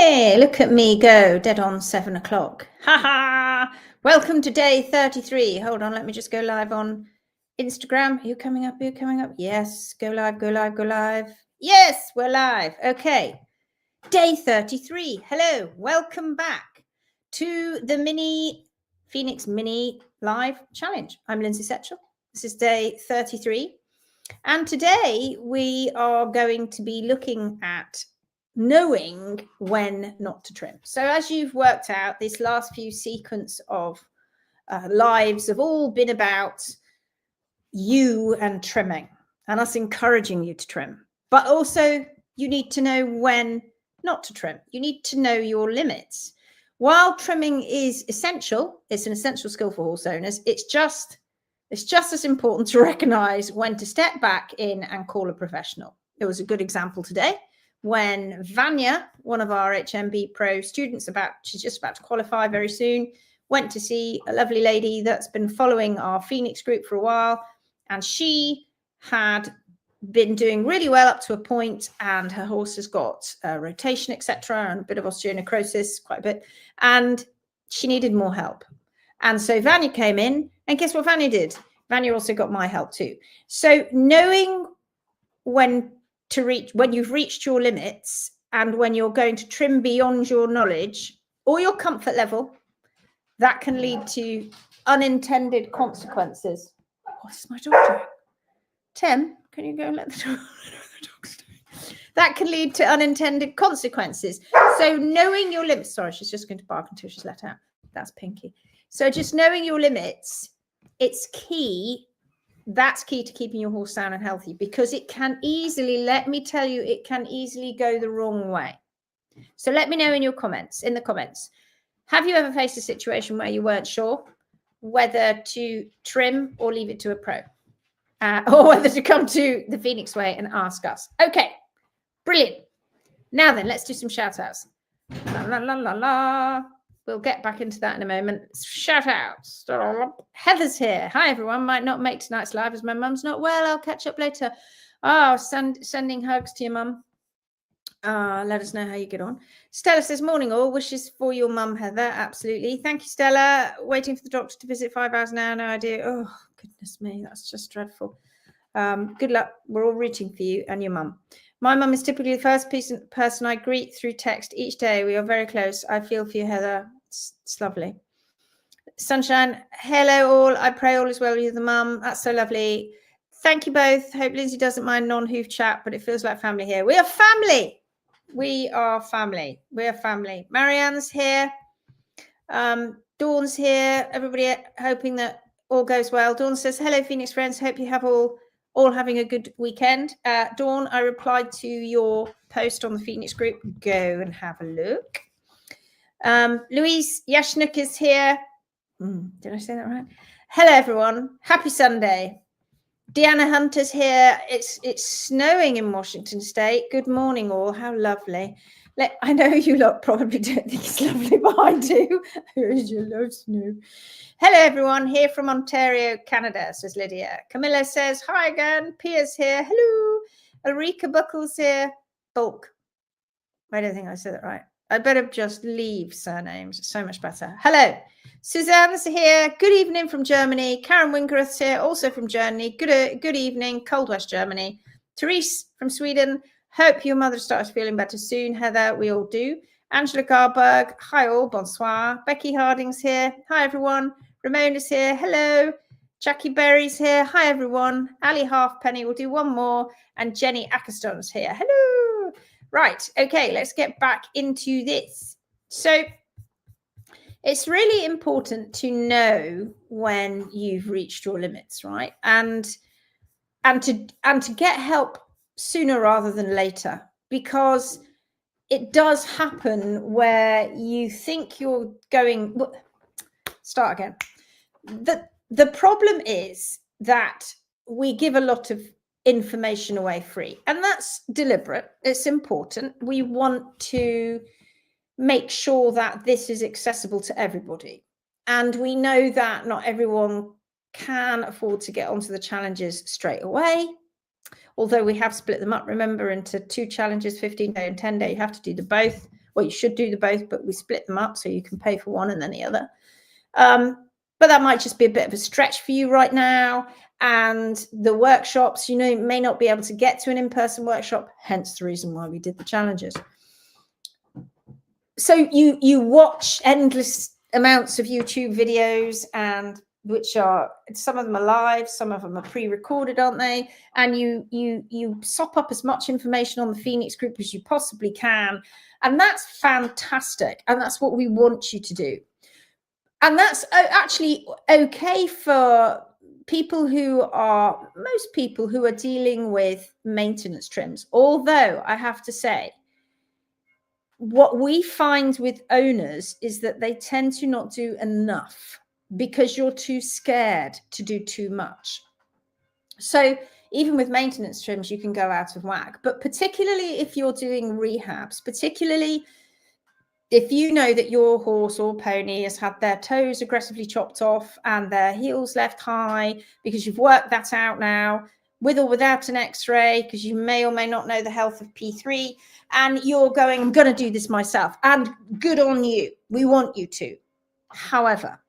Hey, look at me go, dead on 7 o'clock. Ha ha! Welcome to day 33. Hold on, let me just go live on Instagram. Are you coming up? Are you coming up? Yes, go live, go live, go live. Yes, we're live. Okay, day 33. Hello, welcome back to the Phoenix Mini Live Challenge. I'm Lindsay Setchell. This is day 33. And today we are going to be looking at knowing when not to trim. So as you've worked out, this last few sequence of lives have all been about you and trimming and us encouraging you to trim. But also you need to know when not to trim. You need to know your limits. While trimming is essential, it's an essential skill for horse owners, it's just as important to recognize when to step back in and call a professional. It was a good example today when Vanya, one of our HMB Pro students, she's just about to qualify very soon, went to see a lovely lady that's been following our Phoenix group for a while, and she had been doing really well up to a point, and her horse has got rotation, etc., and a bit of osteonecrosis, quite a bit, and she needed more help. And so Vanya came in, and guess what Vanya did? Vanya also got my help too. So knowing when you've reached your limits and when you're going to trim beyond your knowledge or your comfort level, that can lead to unintended consequences. What's my dog doing? Tim, can you go and let the dogs do? That can lead to unintended consequences. So knowing your limits, sorry, she's just going to bark until she's let out. That's Pinky. So just knowing your limits, it's key. That's key to keeping your horse sound and healthy, because it can easily, let me tell you, it can easily go the wrong way. So let me know in the comments, have you ever faced a situation where you weren't sure whether to trim or leave it to a pro, or whether to come to the Phoenix Way and ask us? Okay, brilliant. Now then, let's do some shout outs. La, la, la, la, la. We'll get back into that in a moment. Shout outs. Heather's here. Hi, everyone. Might not make tonight's live as my mum's not well. I'll catch up later. Oh, sending hugs to your mum. Let us know how you get on. Stella says, morning all. Wishes for your mum, Heather. Absolutely. Thank you, Stella. Waiting for the doctor to visit 5 hours now. No idea. Oh, goodness me. That's just dreadful. Good luck. We're all rooting for you and your mum. My mum is typically the first person I greet through text each day. We are very close. I feel for you, Heather. It's lovely. Sunshine, hello all. I pray all is well with you, the mum. That's so lovely. Thank you both. Hope Lindsay doesn't mind non-hoof chat, but it feels like family here. We are family. We are family. We are family. Marianne's here. Dawn's here. Everybody hoping that all goes well. Dawn says, hello, Phoenix friends. Hope you have all having a good weekend. Dawn, I replied to your post on the Phoenix group. Go and have a look. Louise Yashnuk is here. Did I say that right? Hello, everyone. Happy Sunday. Deanna Hunter's here. It's snowing in Washington State. Good morning, all. How lovely. I know you lot probably don't think it's lovely, but I do. I love snow. Hello, everyone. Here from Ontario, Canada, says Lydia. Camilla says, hi again. Pia's here. Hello. Ulrika Buckles here. Bulk. I don't think I said that right. I better just leave surnames. It's so much better. Hello. Suzanne's here. Good evening from Germany. Karen Winkerth's here, also from Germany. Good evening, Cold West Germany. Therese from Sweden. Hope your mother starts feeling better soon, Heather. We all do. Angela Garberg. Hi all. Bonsoir. Becky Harding's here. Hi, everyone. Ramona's here. Hello. Jackie Berry's here. Hi, everyone. Ali Halfpenny. We'll do one more. And Jenny Ackerston's here. Hello. Right. Okay. Let's get back into this. So it's really important to know when you've reached your limits, right? And to get help sooner rather than later, because it does happen where you think you're going. Start again. The problem is that we give a lot of information away free, and that's deliberate. It's important. We want to make sure that this is accessible to everybody, and we know that not everyone can afford to get onto the challenges straight away, although we have split them up, remember, into 2 challenges, 15-day and 10-day. You have to do the both. Well, you should do the both, but we split them up so you can pay for one and then the other. But that might just be a bit of a stretch for you right now. And the workshops, you may not be able to get to an in-person workshop, hence the reason why we did the challenges. So you watch endless amounts of YouTube videos, and which are, some of them are live, some of them are pre-recorded, aren't they? And you sop up as much information on the Phoenix group as you possibly can. And that's fantastic. And that's what we want you to do. And that's actually okay for most people who are dealing with maintenance trims. Although I have to say, what we find with owners is that they tend to not do enough because you're too scared to do too much. So even with maintenance trims, you can go out of whack. But particularly if you're doing rehabs, particularly if you know that your horse or pony has had their toes aggressively chopped off and their heels left high, because you've worked that out now, with or without an x-ray, because you may or may not know the health of P3, and you're going, I'm going to do this myself, and good on you. We want you to. However,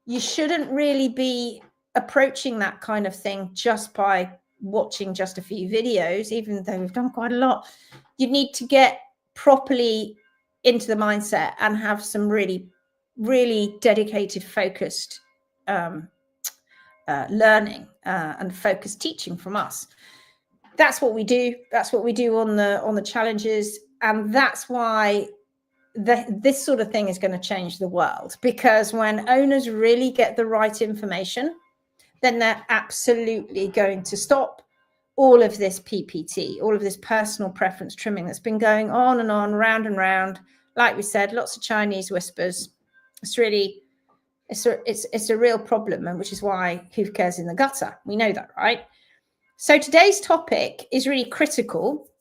you shouldn't really be approaching that kind of thing just by watching just a few videos, even though we've done quite a lot. You need to get properly into the mindset and have some really, really dedicated, focused learning and focused teaching from us. That's what we do. That's what we do on the challenges, and that's why this sort of thing is going to change the world. Because when owners really get the right information, then they're absolutely going to stop all of this PPT, all of this personal preference trimming that's been going on and on, round and round. Like we said, lots of Chinese whispers. It's a real problem, and which is why hoof care's in the gutter. We know that, right? So today's topic is really critical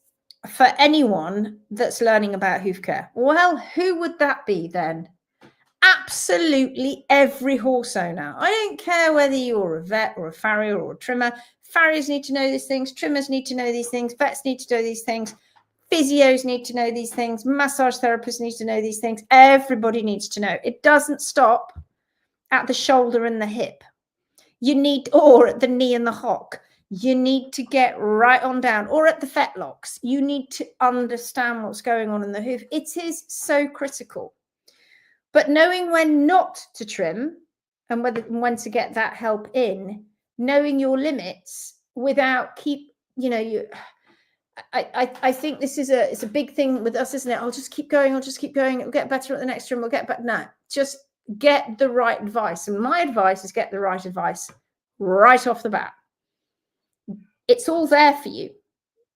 for anyone that's learning about hoof care. Well, who would that be then? Absolutely every horse owner. I don't care whether you're a vet or a farrier or a trimmer. Farriers need to know these things. Trimmers need to know these things. Vets need to know these things. Physios need to know these things. Massage therapists need to know these things. Everybody needs to know. It doesn't stop at the shoulder and the hip. Or at the knee and the hock. You need to get right on down, or at the fetlocks. You need to understand what's going on in the hoof. It is so critical. But knowing when not to trim and when to get that help in, knowing your limits without I think this is it's a big thing with us, isn't it? I'll just keep going. It'll get better at the next trim. We'll get better. No, just get the right advice. And my advice is get the right advice right off the bat. It's all there for you.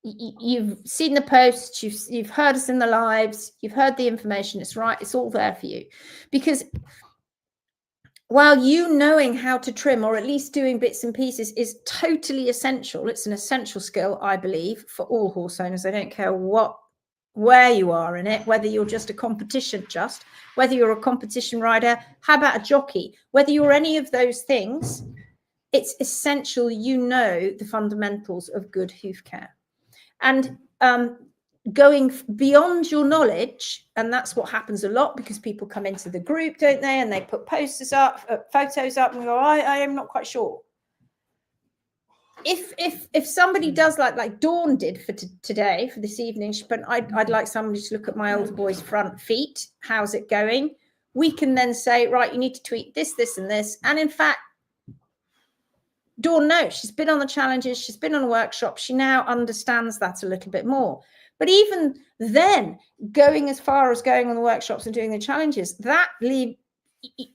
You've seen the posts, you've heard us in the lives, you've heard the information. It's right. It's all there for you. Because while you knowing how to trim, or at least doing bits and pieces, is totally essential, it's an essential skill, I believe, for all horse owners. I don't care where you are in it, whether you're just a competition, whether you're a competition rider, how about a jockey, whether you're any of those things, it's essential you know the fundamentals of good hoof care. And going beyond your knowledge, and that's what happens a lot, because people come into the group, don't they, and they put posters up, photos up, and go, I am not quite sure. If somebody does like Dawn did for today, for this evening, but I'd like somebody to look at my old boy's front feet. How's it going? We can then say, right, you need to tweak this, this, and this. And in fact, Dawn knows. She's been on the challenges. She's been on a workshop. She now understands that a little bit more. But even then, going as far as going on the workshops and doing the challenges,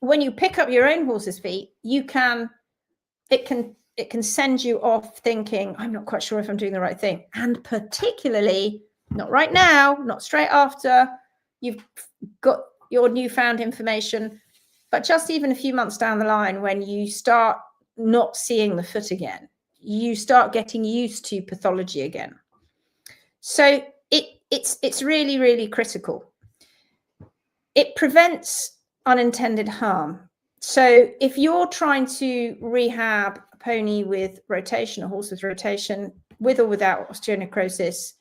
when you pick up your own horse's feet, it can send you off thinking, I'm not quite sure if I'm doing the right thing. And particularly, not right now, not straight after you've got your newfound information, but just even a few months down the line, when you start not seeing the foot again, you start getting used to pathology again. So it's really, really critical. It prevents unintended harm. So if you're trying to rehab a pony with rotation, a horse with rotation, with or without osteonecrosis,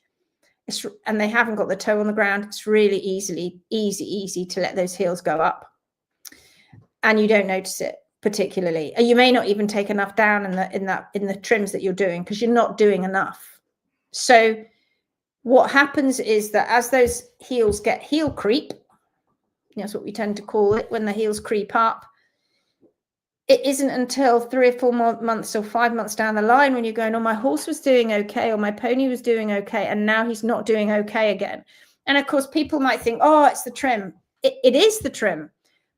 and they haven't got the toe on the ground, it's really easy to let those heels go up. And you don't notice it particularly. You may not even take enough down in the trims that you're doing because you're not doing enough. So what happens is that as those heels get heel creep, that's what we tend to call it, when the heels creep up, it isn't until 3 or 4 months or 5 months down the line when you're going, oh, my horse was doing okay, or my pony was doing okay, and now he's not doing okay again. And of course, people might think, oh, it's the trim. It is the trim,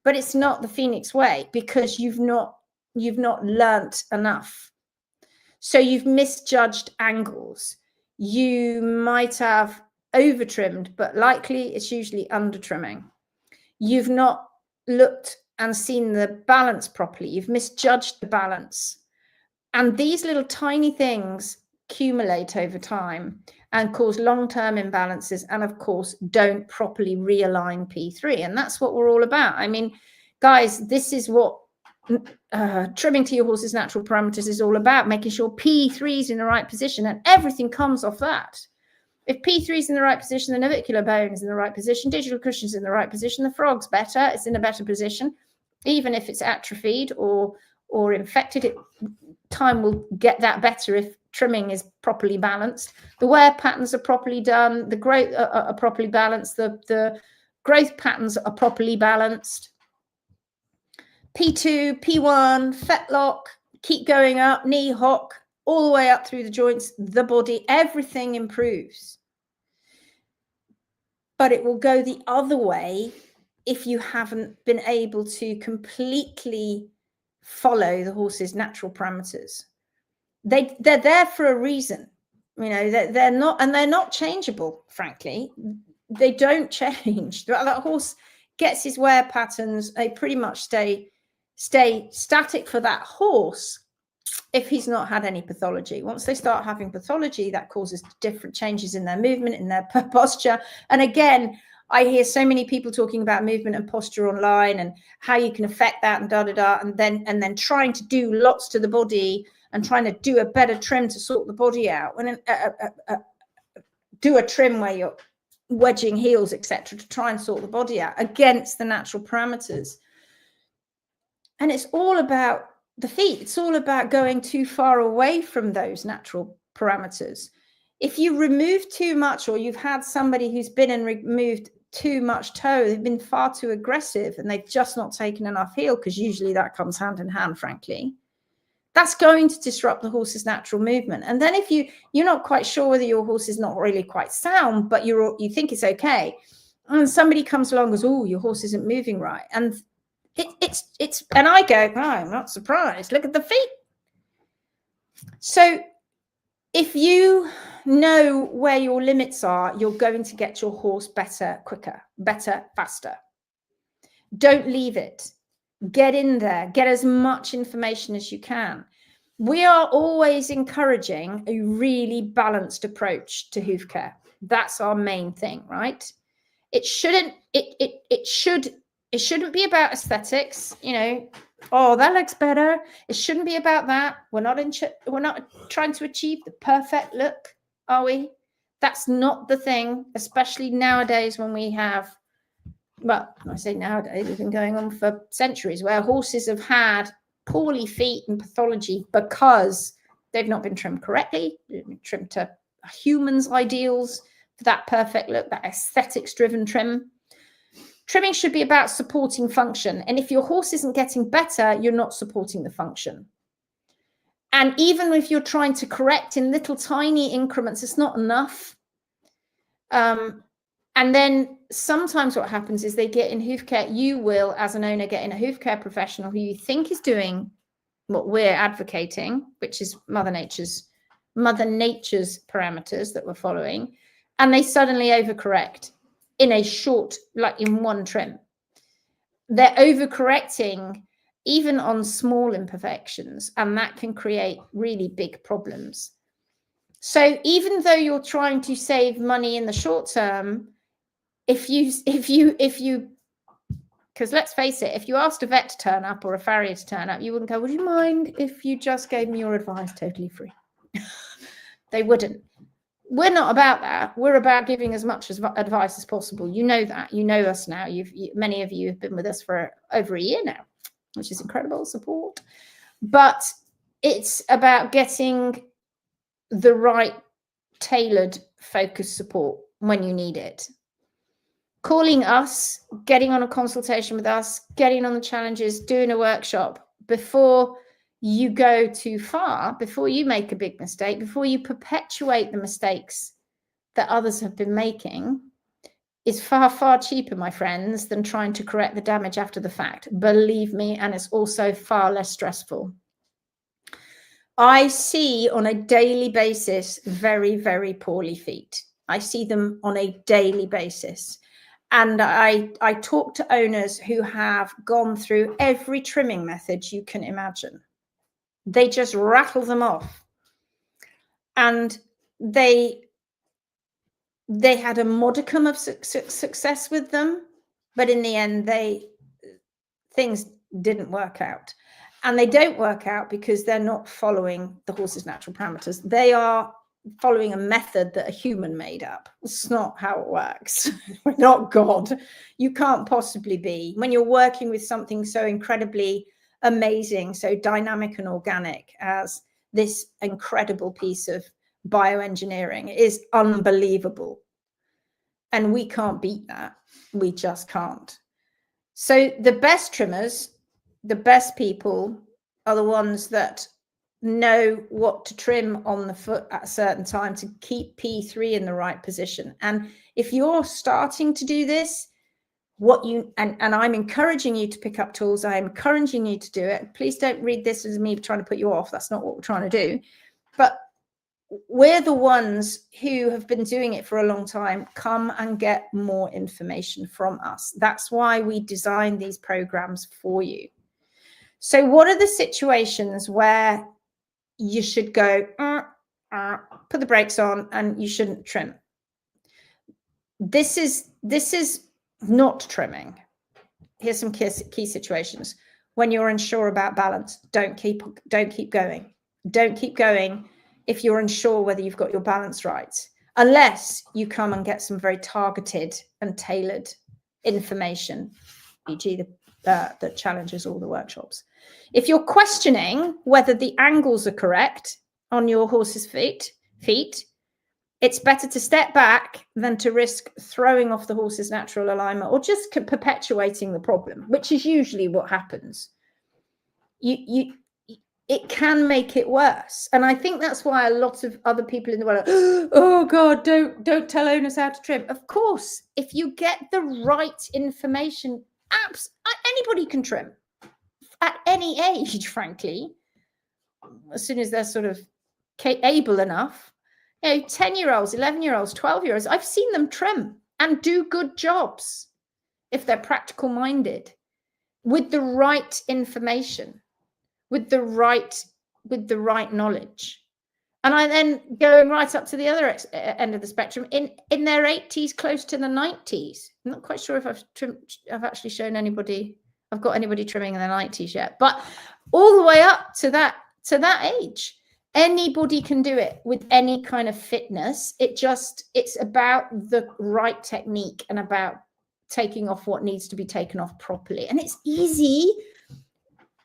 but it's not the Phoenix way, because you've not learnt enough. So you've misjudged angles. You might have over trimmed, but likely it's usually under trimming. You've not looked and seen the balance properly. You've misjudged the balance. And these little tiny things accumulate over time and cause long-term imbalances, and of course don't properly realign P3. And that's what we're all about. I mean, guys, this is what trimming to your horse's natural parameters is all about, making sure P3 is in the right position, and everything comes off that. If P3 is in the right position, the navicular bone is in the right position, digital cushion's in the right position, the frog's better, it's in a better position. Even if it's atrophied or infected, time will get that better if trimming is properly balanced. The wear patterns are properly done, the growth are properly balanced, the growth patterns are properly balanced. P2, P1, fetlock, keep going up, knee hock, all the way up through the joints, the body, everything improves. But it will go the other way if you haven't been able to completely follow the horse's natural parameters. They're there for a reason. You know, they're not changeable, frankly. They don't change. That horse gets his wear patterns, they pretty much stay static for that horse if he's not had any pathology. Once they start having pathology, that causes different changes in their movement, in their posture. And again, I hear so many people talking about movement and posture online and how you can affect that and and then trying to do lots to the body and trying to do a better trim to sort the body out. When do a trim where you're wedging heels, etc., to try and sort the body out against the natural parameters. And it's all about the feet. It's all about going too far away from those natural parameters. If you remove too much, or you've had somebody who's been and removed too much toe, they've been far too aggressive and they've just not taken enough heel, because usually that comes hand in hand, frankly, that's going to disrupt the horse's natural movement. And then if you're not quite sure whether your horse is not really quite sound, but you think it's okay, and somebody comes along and goes, oh, your horse isn't moving right, and it's and I go, oh, I'm not surprised, look at the feet. So if you know where your limits are, you're going to get your horse better, quicker, better, faster. Don't leave it. Get in there. Get as much information as you can. We are always encouraging a really balanced approach to hoof care. That's our main thing, right? It shouldn't be about aesthetics, you know. Oh, that looks better. It shouldn't be about that. We're not trying to achieve the perfect look, are we? That's not the thing, especially nowadays when we have, well, I say nowadays, it's been going on for centuries, where horses have had poorly feet and pathology because they've not been trimmed correctly, they've been trimmed to a human's ideals for that perfect look, that aesthetics-driven trim. Trimming should be about supporting function. And if your horse isn't getting better, you're not supporting the function. And even if you're trying to correct in little tiny increments, it's not enough. And then sometimes what happens is they get in hoof care. You will, as an owner, get in a hoof care professional who you think is doing what we're advocating, which is Mother Nature's parameters that we're following. And they suddenly overcorrect in a short, like in one trim. They're overcorrecting even on small imperfections, and that can create really big problems. So even though you're trying to save money in the short term, if you, because let's face it, if you asked a vet to turn up or a farrier to turn up, you wouldn't go, would you mind if you just gave me your advice totally free? They wouldn't. We're not about that. We're about giving as much advice as possible. You know that. You know us now. Many of you have been with us for over a year now, which is incredible support. But it's about getting the right tailored focused support when you need it. Calling us, getting on a consultation with us, getting on the challenges, doing a workshop before you go too far, before you make a big mistake, before you perpetuate the mistakes that others have been making, is far, far cheaper, my friends, than trying to correct the damage after the fact. Believe me, and it's also far less stressful. I see on a daily basis very, very poorly feet. I see them on a daily basis. And I talk to owners who have gone through every trimming method you can imagine. They just rattle them off. And they had a modicum of success with them, but in the end, things didn't work out. And they don't work out because they're not following the horse's natural parameters. They are following a method that a human made up. It's not how it works. We're not God. You can't possibly be. When you're working with something so incredibly amazing, so dynamic and organic as this incredible piece of bioengineering, it is unbelievable. And we can't beat that. We just can't. So the best trimmers, the best people are the ones that know what to trim on the foot at a certain time to keep P3 in the right position. And if you're starting to do this, and I'm encouraging you to pick up tools, I'm encouraging you to do it. Please don't read this as me trying to put you off. That's not what we're trying to do. But we're the ones who have been doing it for a long time. Come and get more information from us. That's why we design these programs for you. So what are the situations where you should go, put the brakes on, and you shouldn't trim? This is not trimming. Here's some key situations. When you're unsure about balance, don't keep going. Don't keep going if you're unsure whether you've got your balance right, unless you come and get some very targeted and tailored information, e.g. the challenges or the workshops. If you're questioning whether the angles are correct on your horse's feet, it's better to step back than to risk throwing off the horse's natural alignment or just perpetuating the problem, which is usually what happens. It can make it worse. And I think that's why a lot of other people in the world are, oh God, don't tell owners how to trim. Of course, if you get the right information, anybody can trim at any age, frankly, as soon as they're sort of able enough. 10-year-olds, 11-year-olds, 12-year-olds, I've seen them trim and do good jobs if they're practical minded with the right information. With the right knowledge. And I then going right up to the other end of the spectrum in their 80s, close to the 90s. I'm not quite sure if I've actually shown anybody, I've got anybody trimming in their 90s yet, but all the way up to that age. Anybody can do it with any kind of fitness. It's about the right technique and about taking off what needs to be taken off properly. And it's easy.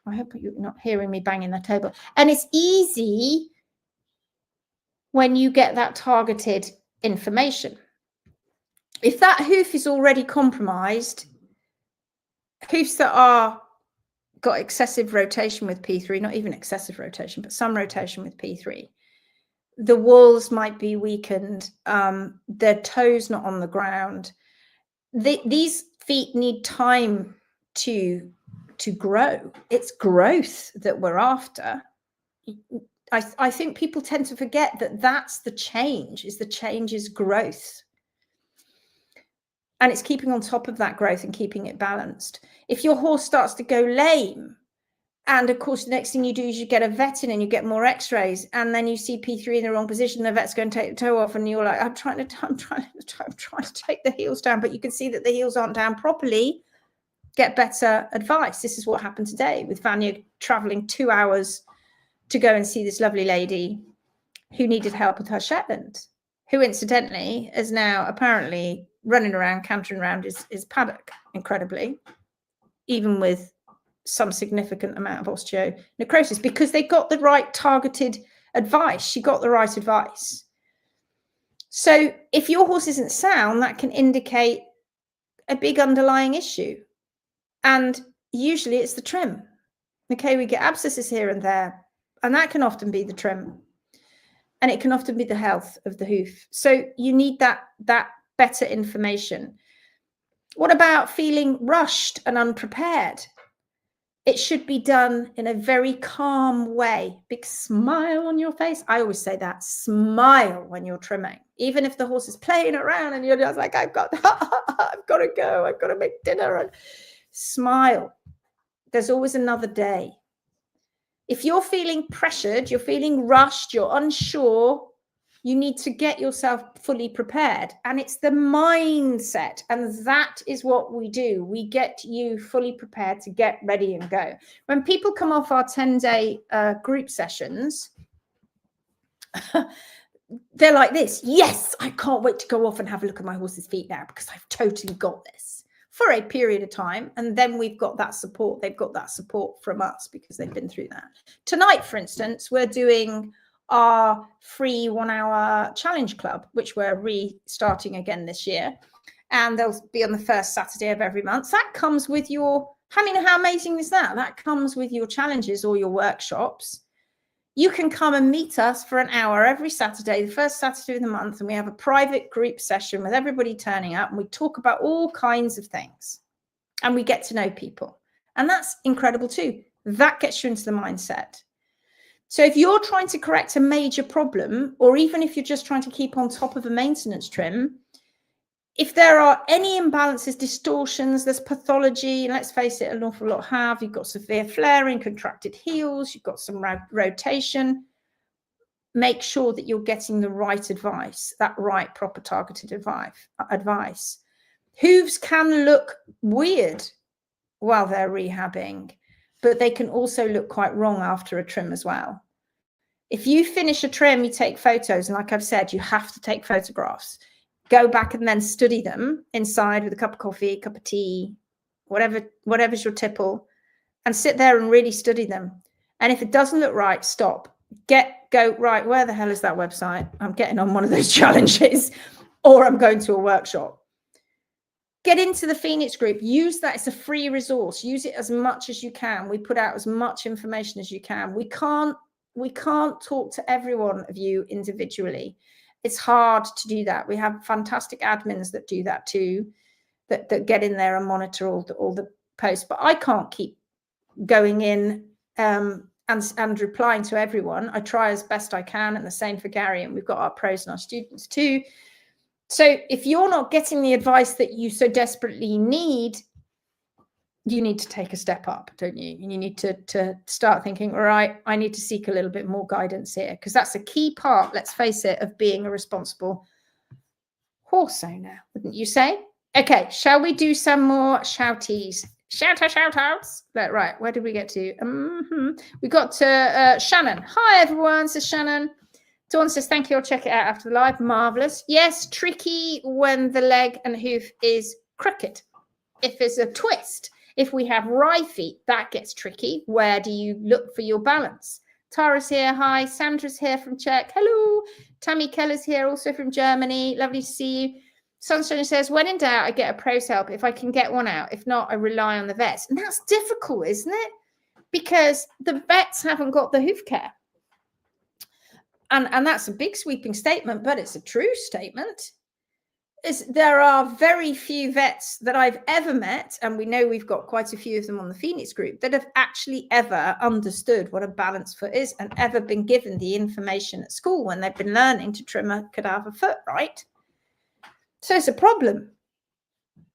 I hope you're not hearing me banging the table. And it's easy when you get that targeted information. If that hoof is already compromised, hoofs that are got excessive rotation with P3, not even excessive rotation, but some rotation with P3, the walls might be weakened, their toes not on the ground. These feet need time to grow. It's growth that we're after. I think people tend to forget that that's the change. The change is growth. And it's keeping on top of that growth and keeping it balanced. If your horse starts to go lame, and of course, the next thing you do is you get a vet in and you get more x-rays, and then you see P3 in the wrong position, the vet's going to take the toe off, and you're like, I'm trying to take the heels down, but you can see that the heels aren't down properly. Get better advice. This is what happened today with Vanya traveling 2 hours to go and see this lovely lady who needed help with her Shetland, who incidentally is now apparently running around, cantering around his paddock incredibly, even with some significant amount of osteonecrosis, because they got the right targeted advice. She got the right advice. So if your horse isn't sound, that can indicate a big underlying issue. And usually it's the trim. Okay, we get abscesses here and there, and that can often be the trim. And it can often be the health of the hoof. So you need that better information. What about feeling rushed and unprepared? It should be done in a very calm way. Big smile on your face. I always say that. Smile when you're trimming. Even if the horse is playing around and you're just like, I've got to go. I've got to make dinner. And smile. There's always another day. If you're feeling pressured, you're feeling rushed, you're unsure, you need to get yourself fully prepared. And it's the mindset. And that is what we do. We get you fully prepared to get ready and go. When people come off our 10-day group sessions, they're like this. Yes, I can't wait to go off and have a look at my horse's feet now because I've totally got this. For a period of time, and then we've got that support. They've got that support from us because they've been through that. Tonight, for instance, we're doing our free 1-hour challenge club, which we're restarting again this year, and they'll be on the first Saturday of every month. That comes with your, I mean, how amazing is that? That comes with your challenges or your workshops. You can come and meet us for an hour every Saturday, the first Saturday of the month, and we have a private group session with everybody turning up, and we talk about all kinds of things, and we get to know people. And that's incredible too. That gets you into the mindset. So if you're trying to correct a major problem, or even if you're just trying to keep on top of a maintenance trim, if there are any imbalances, distortions, there's pathology, and let's face it, an awful lot have. You've got severe flaring, contracted heels, you've got some rotation. Make sure that you're getting the right advice, that right proper targeted advice. Hooves can look weird while they're rehabbing, but they can also look quite wrong after a trim as well. If you finish a trim, you take photos, and like I've said, you have to take photographs. Go back and then study them inside with a cup of coffee, cup of tea, whatever's your tipple, and sit there and really study them. And if it doesn't look right, stop. Go, right, where the hell is that website? I'm getting on one of those challenges, or I'm going to a workshop. Get into the Phoenix group. Use that. It's a free resource. Use it as much as you can. We put out as much information as you can. We can't talk to every one of you individually. It's hard to do that. We have fantastic admins that do that too, that get in there and monitor all the posts. But I can't keep going in and replying to everyone. I try as best I can, and the same for Gary. And we've got our pros and our students too. So if you're not getting the advice that you so desperately need, you need to take a step up, don't you? And you need to start thinking, all right, I need to seek a little bit more guidance here, because that's a key part, let's face it, of being a responsible horse owner, wouldn't you say? Okay, shall we do some more shouties? Shout outs. Right, where did we get to? We got to Shannon. Hi, everyone, says Shannon. Dawn says, thank you, I'll check it out after the live. Marvellous. Yes, tricky when the leg and hoof is crooked. If there's a twist, if we have wry feet, that gets tricky. Where do you look for your balance? Tara's here. Hi. Sandra's here from Czech. Hello. Tammy Keller's here, also from Germany. Lovely to see you. Sunshine says, when in doubt, I get a pro's help if I can get one out. If not, I rely on the vets. And that's difficult, isn't it? Because the vets haven't got the hoof care. And that's a big sweeping statement, but it's a true statement. There are very few vets that I've ever met, and we know we've got quite a few of them on the Phoenix group, that have actually ever understood what a balanced foot is and ever been given the information at school when they've been learning to trim a cadaver foot, right? So it's a problem.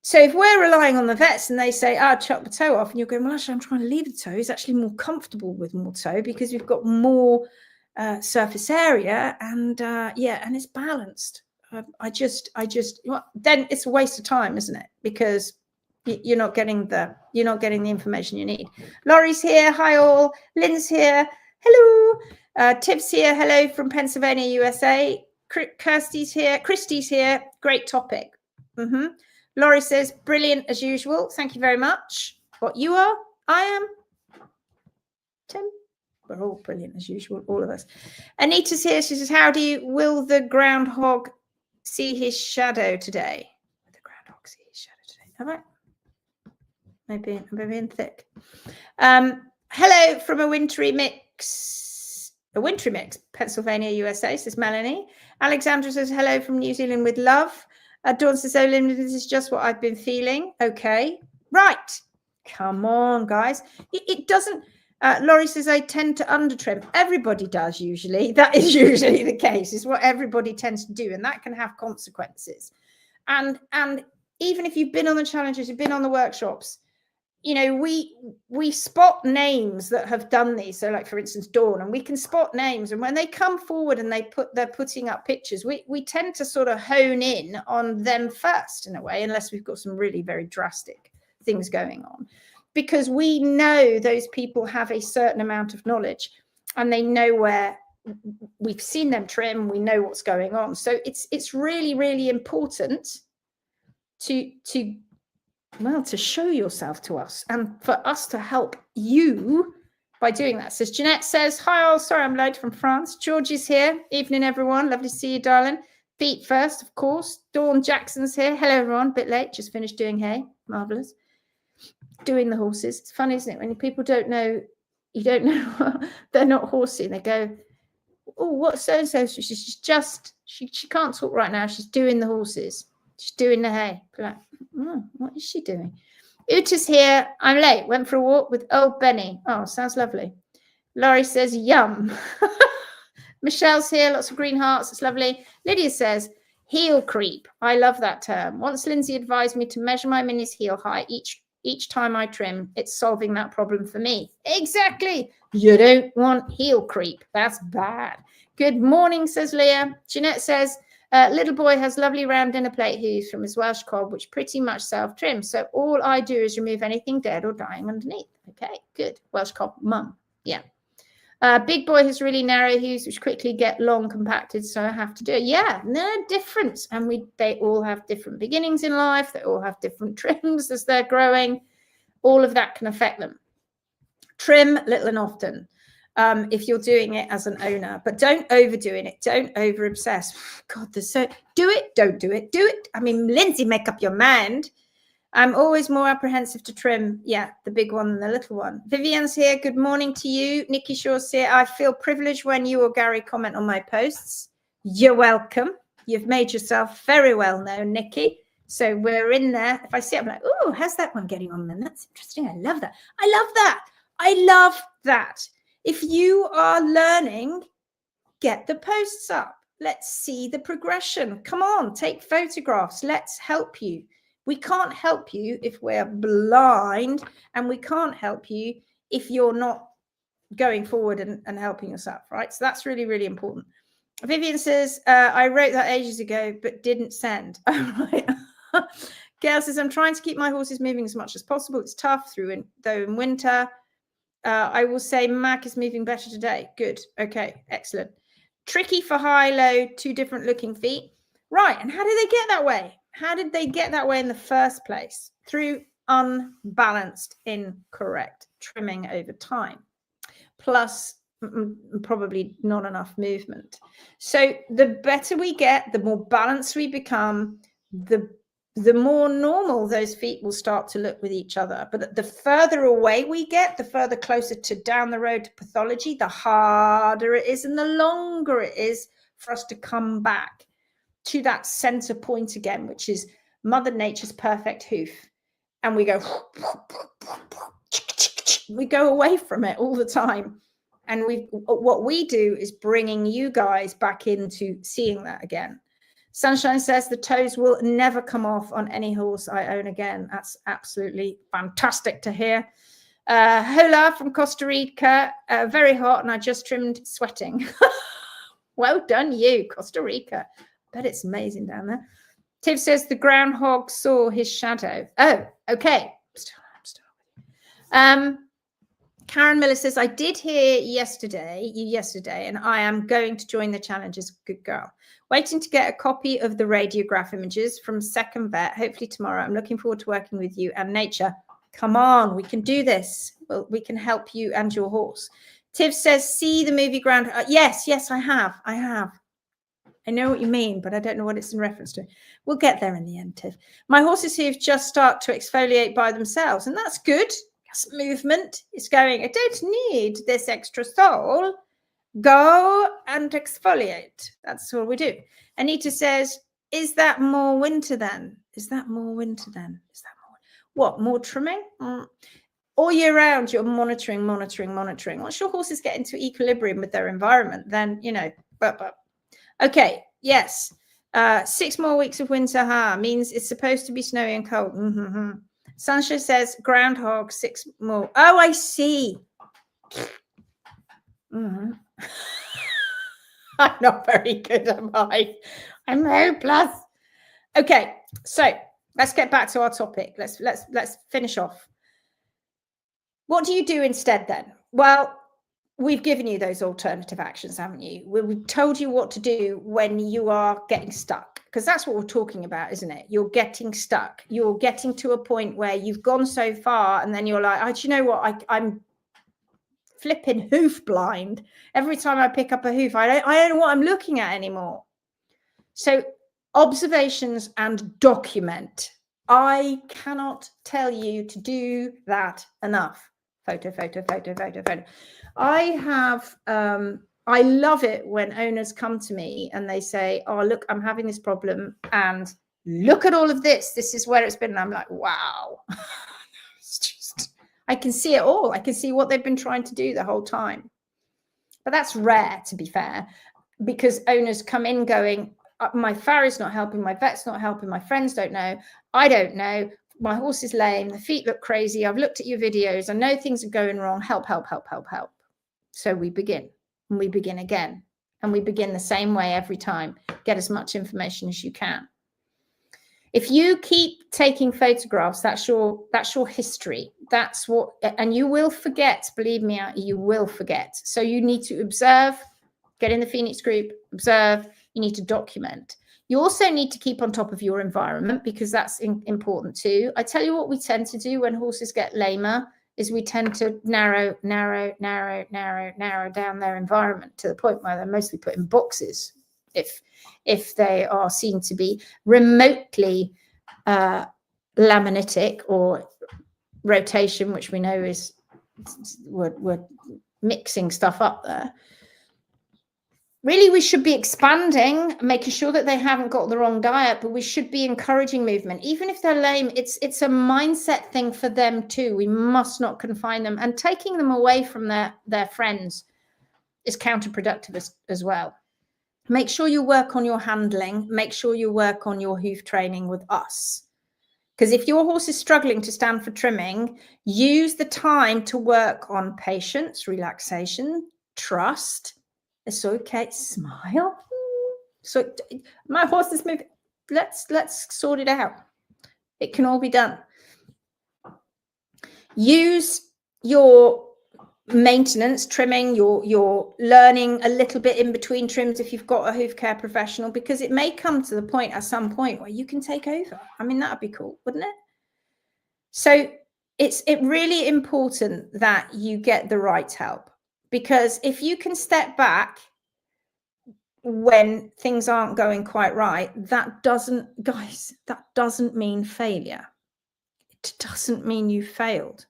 So if we're relying on the vets and they say, chuck the toe off, and you're going, well, actually, I'm trying to leave the toe. It's actually more comfortable with more toe because we've got more surface area, and and it's balanced. Then it's a waste of time, isn't it? Because you're not getting the information you need. Laurie's here. Hi all. Lynn's here. Hello. Tiv's here. Hello from Pennsylvania, USA. Kirsty's here. Christy's here. Great topic. Laurie says, brilliant as usual. Thank you very much. What you are, I am. Tim. We're all brilliant as usual, all of us. Anita's here. She says, will the groundhog see his shadow today? Will the groundhog see his shadow today? All right. Maybe I'm being thick. Hello from a wintry mix, Pennsylvania, USA, says Melanie. Alexandra says, hello from New Zealand with love. Dawn says, oh, Linda, this is just what I've been feeling. Okay. Right. Come on, guys. It doesn't... Laurie says, I tend to under trim. Everybody does usually. That is usually the case. It's what everybody tends to do. And that can have consequences. And even if you've been on the challenges, you've been on the workshops, you know, we spot names that have done these. So like, for instance, Dawn, and we can spot names. And when they come forward and they're putting up pictures, we tend to sort of hone in on them first in a way, unless we've got some really very drastic things going on. Because we know those people have a certain amount of knowledge and they know where we've seen them trim, we know what's going on. So it's really, really important to show yourself to us and for us to help you by doing that. So Jeanette says, hi all, sorry I'm late from France. George is here. Evening everyone, lovely to see you, darling. Feet first, of course. Dawn Jackson's here. Hello everyone, bit late, just finished doing hay. Marvelous. Doing the horses. It's funny, isn't it? When people don't know, you don't know they're not horsey. They go, oh, what's so-and-so? She can't talk right now. She's doing the horses. She's doing the hay. Like, what is she doing? Uta's here. I'm late. Went for a walk with old Benny. Oh, sounds lovely. Laurie says, yum. Michelle's here. Lots of green hearts. It's lovely. Lydia says, heel creep. I love that term. Once Lindsay advised me to measure my mini's heel height each time I trim. It's solving that problem for me. Exactly. You don't want heel creep. That's bad. Good morning, says Leah. Jeanette says, little boy has lovely round dinner plate hooves from his Welsh cob, which pretty much self-trims. So all I do is remove anything dead or dying underneath. Okay, good. Welsh cob, mum. Yeah. Big boy has really narrow hooves, which quickly get long compacted, so I have to do it. Yeah, no difference. And they all have different beginnings in life. They all have different trims as they're growing. All of that can affect them. Trim little and often if you're doing it as an owner, but don't overdo it. Don't over obsess. God, do it, don't do it, do it. I mean, Lindsay, make up your mind. I'm always more apprehensive to trim, the big one than the little one. Vivian's here. Good morning to you. Nikki Shaw's here. I feel privileged when you or Gary comment on my posts. You're welcome. You've made yourself very well known, Nikki. So we're in there. If I see it, I'm like, oh, how's that one getting on then? That's interesting. I love that. I love that. I love that. If you are learning, get the posts up. Let's see the progression. Come on, take photographs. Let's help you. We can't help you if we're blind, and we can't help you if you're not going forward and helping yourself, right? So that's really, really important. Vivian says, I wrote that ages ago, but didn't send. Oh, right. Gail says, I'm trying to keep my horses moving as much as possible. It's tough though in winter. I will say Mac is moving better today. Good. Okay, excellent. Tricky for high, low, two different looking feet. Right, and how did they get that way? How did they get that way in the first place? Through unbalanced, incorrect trimming over time, plus probably not enough movement. So the better we get, the more balanced we become, the more normal those feet will start to look with each other. But the further away we get, the further closer to down the road to pathology, the harder it is and the longer it is for us to come back to that center point again, which is Mother Nature's perfect hoof. And we go away from it all the time. And what we do is bringing you guys back into seeing that again. Sunshine says the toes will never come off on any horse I own again. That's absolutely fantastic to hear. Hola from Costa Rica. Very hot, and I just trimmed, sweating. Well done you, Costa Rica. Bet it's amazing down there. Tiv says the groundhog saw his shadow. Oh, okay. Karen Miller says, I did hear you yesterday, and I am going to join the challenges. Good girl. Waiting to get a copy of the radiograph images from second vet, hopefully tomorrow. I'm looking forward to working with you and nature. Come on, we can do this. Well, we can help you and your horse. Tiv says, see the movie Ground. Yes, I have. I know what you mean, but I don't know what it's in reference to. We'll get there in the end, Tiv. My horses hoof just start to exfoliate by themselves, and that's good. That's movement. It's going, I don't need this extra sole. Go and exfoliate. That's all we do. Anita says, is that more winter then? What, more trimming? All year round, you're monitoring. Once your horses get into equilibrium with their environment, then, okay, yes. 6 more weeks of winter means it's supposed to be snowy and cold. Sancho says, groundhog, 6 more. Oh, I see. I'm not very good, am I? I'm hopeless. Okay, so let's get back to our topic. Let's finish off. What do you do instead then? Well, we've given you those alternative actions, haven't you? We've told you what to do when you are getting stuck, because that's what we're talking about, isn't it? You're getting stuck. You're getting to a point where you've gone so far and then you're like, oh, do you know what? I'm flipping hoof blind. Every time I pick up a hoof, I don't know what I'm looking at anymore. So observations and document. I cannot tell you to do that enough. Photo. I have, I love it when owners come to me and they say, oh, look, I'm having this problem and look at all of this. This is where it's been. And I'm like, wow. It's just, I can see it all. I can see what they've been trying to do the whole time. But that's rare, to be fair, because owners come in going, my farrier's not helping, my vet's not helping, my friends don't know, I don't know, my horse is lame, the feet look crazy, I've looked at your videos, I know things are going wrong, help. So we begin, and we begin again, and we begin the same way every time. Get as much information as you can. If you keep taking photographs, that's your history. That's what, and you will forget, believe me, you will forget. So you need to observe, get in the Phoenix group, observe, you need to document. You also need to keep on top of your environment, because that's important too. I tell you what we tend to do when horses get lamer is we tend to narrow down their environment to the point where they're mostly put in boxes if they are seen to be remotely laminitic or rotation, which we know is we're mixing stuff up there. Really, we should be expanding, making sure that they haven't got the wrong diet, but we should be encouraging movement. Even if they're lame, it's a mindset thing for them too. We must not confine them. And taking them away from their friends is counterproductive as well. Make sure you work on your handling. Make sure you work on your hoof training with us. Because if your horse is struggling to stand for trimming, use the time to work on patience, relaxation, trust. It's okay. Smile. So my horse is moving. Let's sort it out. It can all be done. Use your maintenance, trimming, your learning a little bit in between trims if you've got a hoof care professional, because it may come to the point at some point where you can take over. I mean, that'd be cool, wouldn't it? So it's really important that you get the right help, because if you can step back when things aren't going quite right, that doesn't mean failure. It doesn't mean you failed.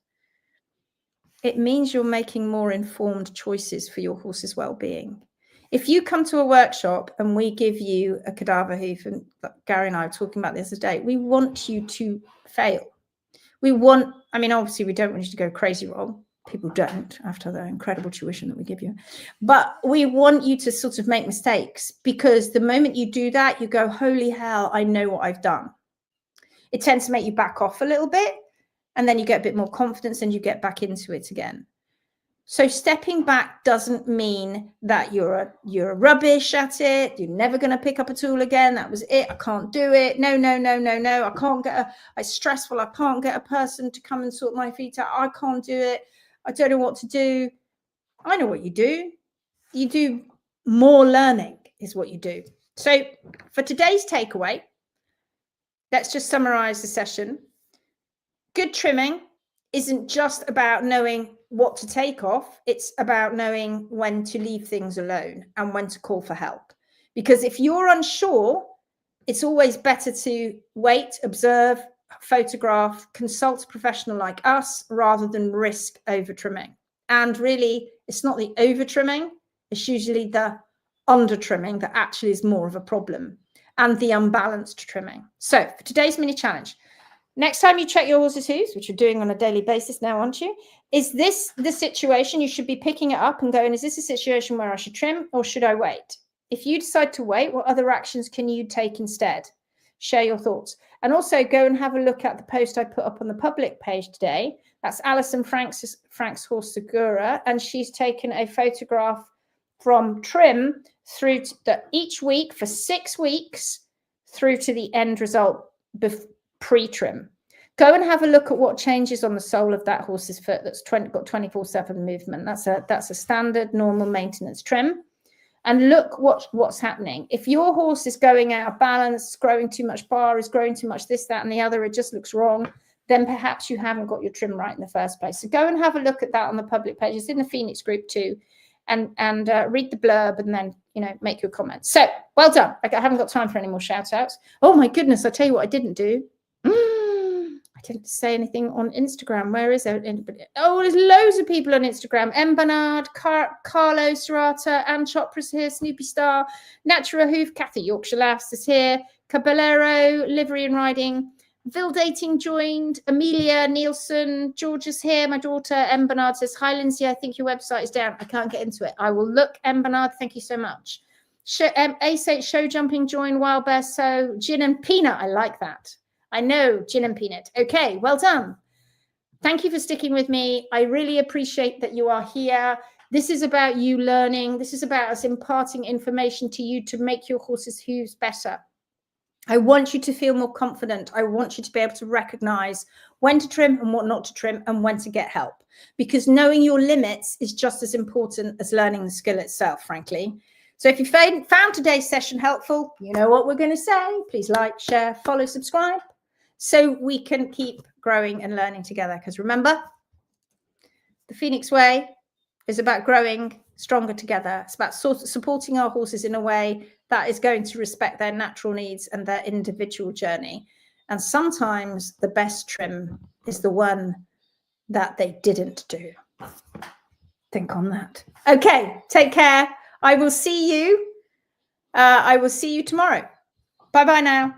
It means you're making more informed choices for your horse's well-being. If you come to a workshop and we give you a cadaver hoof, and Gary and I were talking about this today, we want you to fail. I mean, obviously we don't want you to go crazy wrong. People don't after the incredible tuition that we give you. But we want you to sort of make mistakes, because the moment you do that, you go, holy hell, I know what I've done. It tends to make you back off a little bit, and then you get a bit more confidence and you get back into it again. So stepping back doesn't mean that you're rubbish at it. You're never going to pick up a tool again. That was it. I can't do it. No. I can't get it's stressful. I can't get a person to come and sort my feet out. I can't do it. I don't know what to do. I know what you do. You do more learning is what you do. So for today's takeaway, let's just summarize the session. Good trimming isn't just about knowing what to take off. It's about knowing when to leave things alone and when to call for help. Because if you're unsure, it's always better to wait, observe, photograph, consult a professional like us rather than risk over trimming. And really, it's not the over trimming, it's usually the under trimming that actually is more of a problem, and the unbalanced trimming. So for today's mini challenge, next time you check your horse's hooves, which you're doing on a daily basis now, aren't you? Is this the situation? You should be picking it up and going, is this a situation where I should trim or should I wait? If you decide to wait, what other actions can you take instead? Share your thoughts. And also go and have a look at the post I put up on the public page today. That's Alison Frank's horse Segura, and she's taken a photograph from trim through to each week for 6 weeks through to the end result pre-trim. Go and have a look at what changes on the sole of that horse's foot that's got 24/7 movement. That's a standard normal maintenance trim. And look what's happening. If your horse is going out of balance, growing too much bar, is growing too much this, that, and the other, it just looks wrong, then perhaps you haven't got your trim right in the first place. So go and have a look at that on the public page. It's in the Phoenix group too. And read the blurb and then, make your comments. So well done. I haven't got time for any more shout outs. Oh my goodness, I tell you what I didn't do. I didn't say anything on Instagram. Where is anybody? Oh, there's loads of people on Instagram. M. Bernard, Carlo Serrata, Anne Chopra's here, Snoopy Star, Natura Hoof, Kathy Yorkshire Laughs is here, Caballero, Livery and Riding, Vil Dating joined, Amelia Nielsen, Georgia's here, my daughter. M. Bernard says, hi, Lindsay, I think your website is down. I can't get into it. I will look. M. Bernard, thank you so much. A8 Show Jumping joined, Wild Bear So, Gin and Peanut, I like that. I know, Gin and Peanut. Okay, well done. Thank you for sticking with me. I really appreciate that you are here. This is about you learning. This is about us imparting information to you to make your horse's hooves better. I want you to feel more confident. I want you to be able to recognize when to trim and what not to trim and when to get help. Because knowing your limits is just as important as learning the skill itself, frankly. So if you found today's session helpful, you know what we're going to say. Please like, share, follow, subscribe, so we can keep growing and learning together. Because remember, the Phoenix Way is about growing stronger together. It's about supporting our horses in a way that is going to respect their natural needs and their individual journey. And sometimes the best trim is the one that they didn't do. Think on that. Okay, take care. I will see you tomorrow. Bye-bye now.